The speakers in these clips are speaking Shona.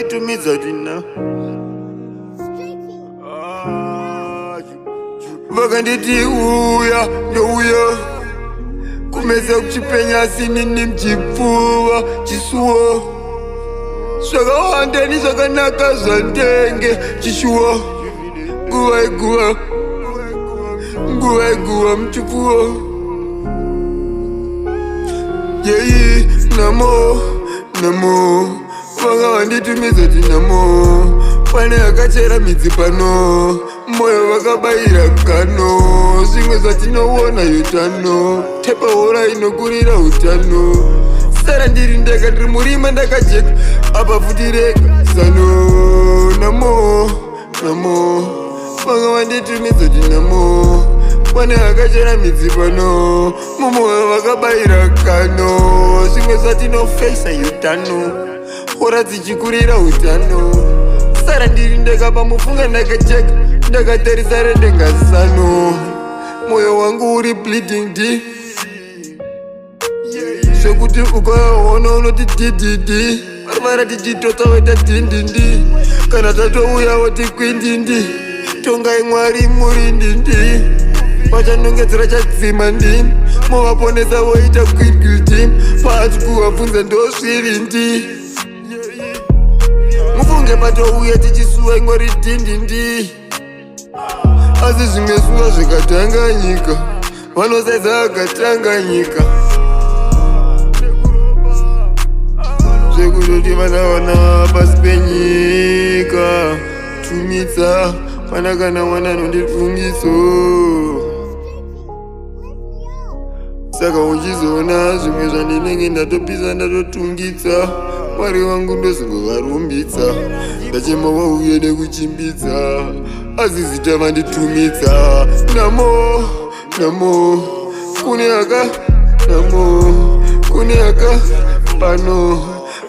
vakanditumidza tina vakanditi uya ndouya kumesa kuchipenya sinini mchipfuva chisuwo zvakawanda nezvakanaka zvandenge chishuwa nguva iguva muchipfuwo yeyi namo vanga vanditumidza ti namo pane akachera midzi pano moyo vakabayira kano zvimwe zvatinoona utano tepahora inokurira utano sara ndiri ndega ndiri murima ndakajeka apa futireka zano namo vanga vanditumidza ti namo pane akachera midzi pano mumoyo vakabayira kano zvimwe zvatinofeisa utano hora dzichikurira utano sara ndiri ndega pamufunga ndakacheka ndakatarisa redengasano moyo wangu uri bleeding deep zvekuti ukaona unoti dididi varivara tichitotsa waita dindindi kana tatouya woti kwindindi tongai mwari muri ndindi vachanongedzera chadzima ndini movaponesa voita kwidgildim paati kuvabvunza ndosvirindi mufunge patouya tichisuwa ingori dindindi asi zvimwe suwa zvikatanganyika vanosaidza akatanganyika zvekutoti vana pasi penyika tumitsa pana kana mwana anonditungiso saka uchizoona zvimwe zvandinenge ndatopisa ndatotungitsa mwari wangu ndozongovarumbitsa ndachema wauye nekuchimbidza asi zita vanditumidza namo kune aka pano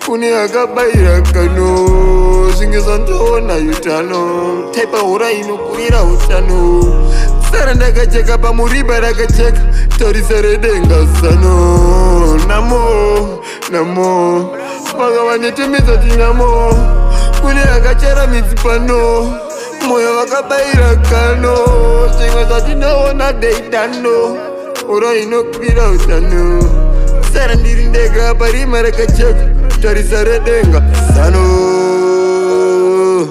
kune akabayira kano zvinge zvandoona utano taipahura inokurira utano sara ndakacheka pamuriba rakacheka tarisa redenga zano namo vanga vanditumidza ti namo kune akachera midzi pano moyo vakabayira kano zvimwe zvatinoona deitano hura inokurira utano sara ndiri ndega parima rakacheka tarisa redenga zano